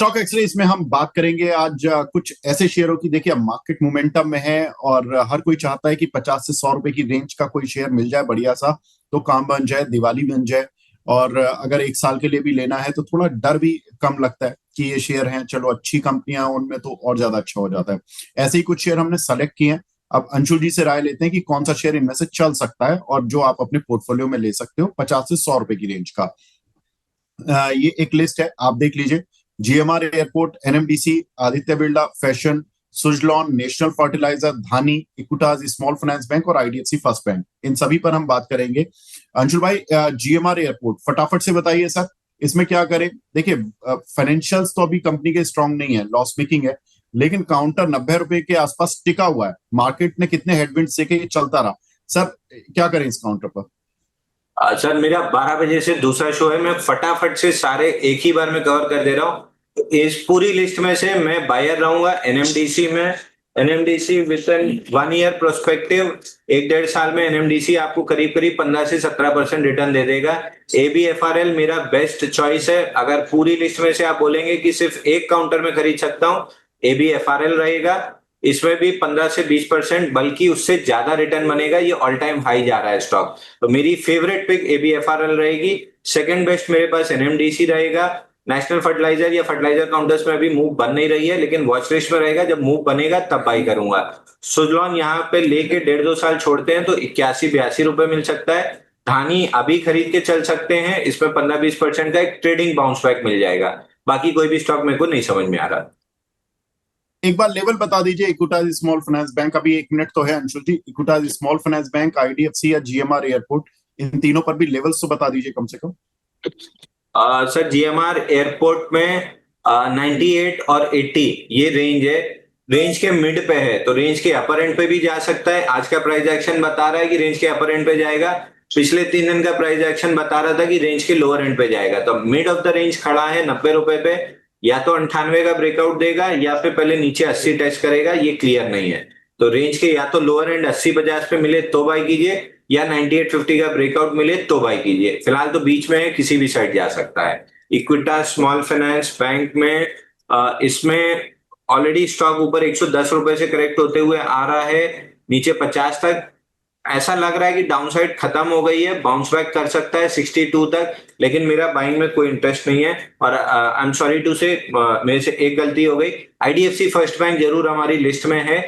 Stock x ray इसमें हम बात करेंगे आज कुछ ऐसे शेयरों की। देखिए, मार्केट मोमेंटम में है और हर कोई चाहता है कि 50 से 100 रुपए की रेंज का कोई शेयर मिल जाए बढ़िया सा, तो काम बन जाए, दिवाली बन जाए। और अगर एक साल के लिए भी लेना है तो थोड़ा डर भी कम लगता है कि ये शेयर हैं, चलो अच्छी कंपनियां उनमें तो और ज्यादा अच्छा हो जाता है। ऐसे ही कुछ शेयर हमने सेलेक्ट किए हैं। अब अंशुल जी से राय लेते हैं कि कौन सा शेयर इनमें से चल सकता है और जो आप अपने पोर्टफोलियो में ले सकते हो 50 से 100 रुपए की रेंज का। ये एक लिस्ट है, आप देख लीजिए। GMR airport, NMDC, Aditya Birla fashion, Suzlon, national fertiliser, Dhani, Equitas small finance bank और आईडीएफसी फर्स्ट बैंक, इन सभी पर हम बात करेंगे। अंशुल भाई, जीएमआर एयरपोर्ट फटाफट से बताइए सर, इसमें क्या करें? देखिए, फाइनेंशियल्स तो अभी कंपनी के स्ट्रांग नहीं है, लॉस मेकिंग है, लेकिन काउंटर 90 रुपए के आसपास टिका हुआ है। मार्केट ने कितने हेडविंड से के चलता रहा। सर, क्या करें इस काउंटर पर? सर, मेरा 12 बजे से दूसरा शो है। मैं फटाफट से सारे एक ही बार में कवर कर दे रहा हूँ। इस पूरी लिस्ट में से मैं बायर रहूंगा एनएमडीसी में। NMDC with an 1 year prospective, 1 डेढ़ साल में एनएमडीसी आपको करीब करीब 15 से 17% रिटर्न दे देगा। एबीएफआरएल मेरा बेस्ट चॉइस है। अगर पूरी लिस्ट में से आप बोलेंगे कि सिर्फ एक काउंटर में खरीद सकता हूँ, एबीएफआरएल रहेगा। इसमें भी 15 से 20%, बल्कि उससे ज्यादा रिटर्न बनेगा। ये ऑल टाइम हाई जा रहा है स्टॉक। तो मेरी फेवरेट पिक एबीएफआरएल रहेगी। सेकंड बेस्ट मेरे पास एनएमडीसी रहेगा। नेशनल फर्टिलाइजर या फर्टिलाइजर काउंटर्स में अभी मूव बन नहीं रही है, लेकिन वॉच लिस्ट में रहेगा। जब मूव बनेगा तब बाई करूंगा। सुजलॉन यहाँ पे लेके 1.5-2 साल छोड़ते हैं तो 81-82 रुपए मिल सकता है। धानी अभी खरीद के चल सकते हैं, इसमें 15-20% का एक ट्रेडिंग बाउंस बैक मिल जाएगा। बाकी कोई भी स्टॉक मेरे को नहीं समझ में आ रहा। एक बार लेवल बता दीजिए। इक्विटास स्मॉल फाइनेंस बैंक, अभी 1 मिनट तो है Anshul ji. Equitas small finance bank, IDFC या जीएमआर एयरपोर्ट, इन तीनों पर भी लेवल्स तो बता दीजिए कम से कम। सर, जीएमआर एयरपोर्ट में 98 और 80 ये रेंज है। रेंज के मिड पे है तो रेंज के अपर एंड पे भी जा सकता है। आज का प्राइस एक्शन बता रहा है कि रेंज के अपर एंड पे जाएगा। पिछले 3 दिन का प्राइस एक्शन बता रहा था कि रेंज के लोअर एंड पे जाएगा। तो मिड ऑफ द रेंज खड़ा है 90 रुपए पे। या तो 98 का ब्रेकआउट देगा या फिर पहले नीचे 80 टेस्ट करेगा, ये क्लियर नहीं है। तो रेंज के या तो लोअर एंड 80-50 पे मिले तो बाय कीजिए, या 9850 का ब्रेकआउट मिले तो बाय कीजिए। फिलहाल तो बीच में है, किसी भी साइड जा सकता है। इक्विटास स्मॉल फाइनेंस बैंक में इसमें ऑलरेडी स्टॉक ऊपर 110 रुपए से करेक्ट होते हुए आ रहा है, नीचे 50 तक। ऐसा लग रहा है कि डाउनसाइड खत्म हो गई है, बाउंस बैक कर सकता है 62 तक। लेकिन मेरा बाइंग में कोई इंटरेस्ट नहीं है। और आई एम सॉरी टू से, मेरे से एक गलती हो गई। आईडीएफसी फर्स्ट बैंक जरूर हमारी लिस्ट में है।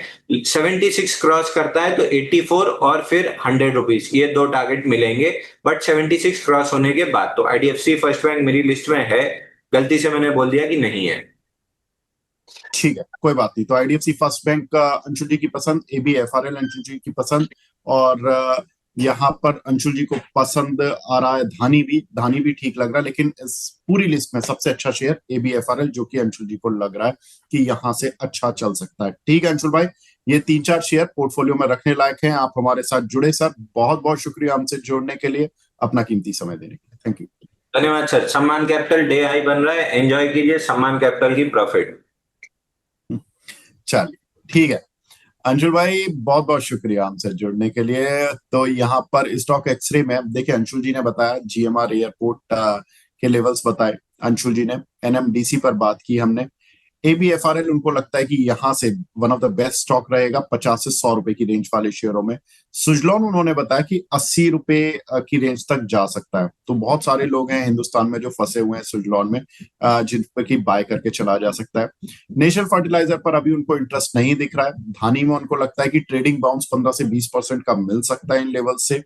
76 क्रॉस करता है तो 84 और फिर 100 रुपीज, ये दो टारगेट मिलेंगे। बट 76 क्रॉस होने के बाद तो आईडीएफसी फर्स्ट बैंक मेरी लिस्ट में है। गलती से मैंने बोल दिया कि नहीं है। ठीक है, कोई बात नहीं। तो आईडीएफसी फर्स्ट बैंक का अंशुल जी की पसंद, एबीएफआरएल अंशुल जी की पसंद, और यहाँ पर अंशुल जी को पसंद आ रहा है धानी भी। धानी भी ठीक लग रहा है, लेकिन इस पूरी लिस्ट में सबसे अच्छा शेयर एबीएफआरएल, जो कि अंशुल जी को लग रहा है कि यहाँ से अच्छा चल सकता है। ठीक है अंशुल भाई, ये 3-4 शेयर पोर्टफोलियो में रखने लायक हैं। आप हमारे साथ जुड़े सर, बहुत बहुत शुक्रिया हमसे जुड़ने के लिए, अपना कीमती समय देने के लिए। Thank you. धन्यवाद सर। सम्मान कैपिटल डे हाई बन रहा है, एंजॉय कीजिए सम्मान कैपिटल की प्रॉफिट। चलिए, ठीक है अंशुल भाई, बहुत बहुत शुक्रिया हमसे जुड़ने के लिए। तो यहाँ पर स्टॉक एक्सरे में देखिए, अंशुल जी ने बताया जीएमआर एयरपोर्ट के लेवल्स बताए, अंशुल जी ने एनएमडीसी पर बात की हमने। एबीएफआरएल उनको लगता है कि यहाँ से one of the best stock रहेगा 50 से 100 रुपए की रेंज वाले शेयरों में। सुजलॉन उन्होंने बताया कि 80 रुपए की रेंज तक जा सकता है। तो बहुत सारे लोग हैं हिंदुस्तान में जो फंसे हुए हैं सुजलॉन में, जिन पर की बाय करके चला जा सकता है। नेशनल फर्टिलाइजर पर अभी उनको इंटरेस्ट नहीं दिख रहा है। धानी में उनको लगता है कि ट्रेडिंग बाउंस 15 से 20% का मिल सकता है इन लेवल से।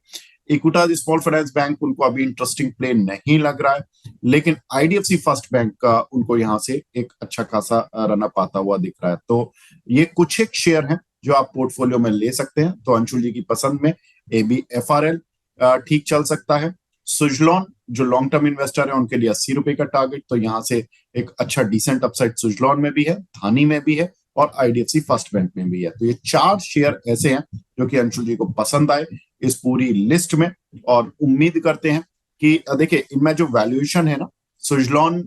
इक्विटास स्मॉल फाइनेंस बैंक उनको अभी इंटरेस्टिंग प्ले नहीं लग रहा है, लेकिन आईडीएफसी फर्स्ट बैंक का उनको यहाँ से एक अच्छा खासा रनअप आता हुआ दिख रहा है। तो ये कुछ एक शेयर हैं जो आप पोर्टफोलियो में ले सकते हैं। तो अंशुल जी की पसंद में एबीएफआरएल ठीक चल सकता है। सुजलॉन जो लॉन्ग टर्म इन्वेस्टर है उनके लिए 80 रुपए का टारगेट, तो यहाँ से एक अच्छा डिसेंट अपसाइड सुजलॉन में भी है, धानी में भी है और आईडीएफसी फर्स्ट बैंक में भी है। तो ये 4 शेयर ऐसे हैं जो कि अंशुल जी को पसंद आए इस पूरी लिस्ट में। और उम्मीद करते हैं कि देखिए, इनमें जो वैल्यूएशन है ना, सुजलॉन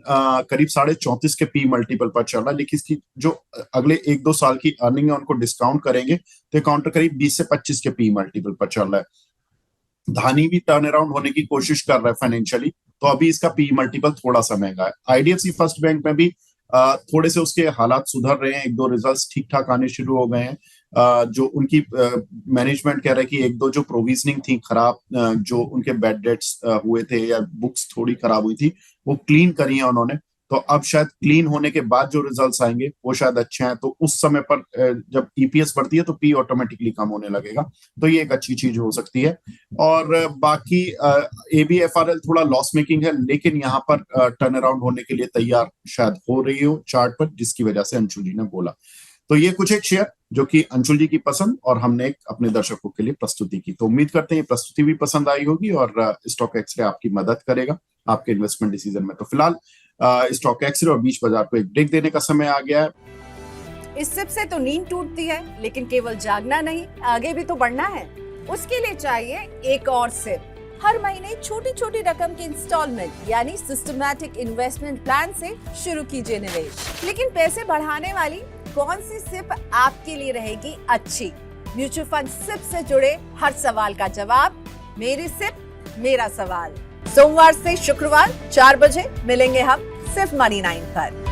करीब 34.5 के पी मल्टीपल पर चल रहा है, लेकिन इसकी जो अगले 1-2 साल की अर्निंग है उनको डिस्काउंट करेंगे तो काउंटर करीब 20 से 25 के पी मल्टीपल पर चल रहा है। धानी भी टर्न अराउंड होने की कोशिश कर रहा है फाइनेंशियली, तो अभी इसका पी मल्टीपल थोड़ा सा महंगा है। आईडीएफसी फर्स्ट बैंक में भी थोड़े से उसके हालात सुधर रहे हैं, एक दो रिजल्ट्स ठीक ठाक आने शुरू हो गए हैं। जो उनकी मैनेजमेंट कह रहा है कि एक दो जो प्रोविजनिंग थी खराब, जो उनके बैड डेट्स हुए थे या बुक्स थोड़ी खराब हुई थी, वो क्लीन करी है उन्होंने। तो अब शायद क्लीन होने के बाद जो रिजल्ट्स आएंगे वो शायद अच्छे हैं, तो उस समय पर जब ईपीएस बढ़ती है तो पी ऑटोमेटिकली कम होने लगेगा, तो ये एक अच्छी चीज हो सकती है। और बाकी एबीएफआरएल थोड़ा लॉस मेकिंग है, लेकिन यहाँ पर टर्न अराउंड होने के लिए तैयार शायद हो रही हो चार्ट पर, जिसकी वजह से अंशुल जी ने बोला। तो ये कुछ एक शेयर जो कि अंशुल जी की पसंद और हमने एक अपने दर्शकों के लिए प्रस्तुति की। तो उम्मीद करते हैं ये प्रस्तुति भी पसंद आई होगी और स्टॉक एक्सरे आपकी मदद करेगा आपके इन्वेस्टमेंट डिसीजन में। तो फिलहाल स्टॉक एक्सरे और बीच बाजार को एक ब्रेक देने का समय आ गया है। इस सिप से तो नींद टूटती है, लेकिन केवल जागना नहीं, आगे भी तो बढ़ना है। उसके लिए चाहिए एक और सिप। हर महीने छोटी छोटी रकम की इंस्टॉलमेंट यानी सिस्टमैटिक इन्वेस्टमेंट प्लान से शुरू कीजिए निवेश। लेकिन पैसे बढ़ाने वाली कौन सी सिप आपके लिए रहेगी अच्छी? म्यूचुअल फंड सिप से जुड़े हर सवाल का जवाब मेरी सिप मेरा सवाल। सोमवार से शुक्रवार 4 बजे मिलेंगे हम सिर्फ मनी 9 पर।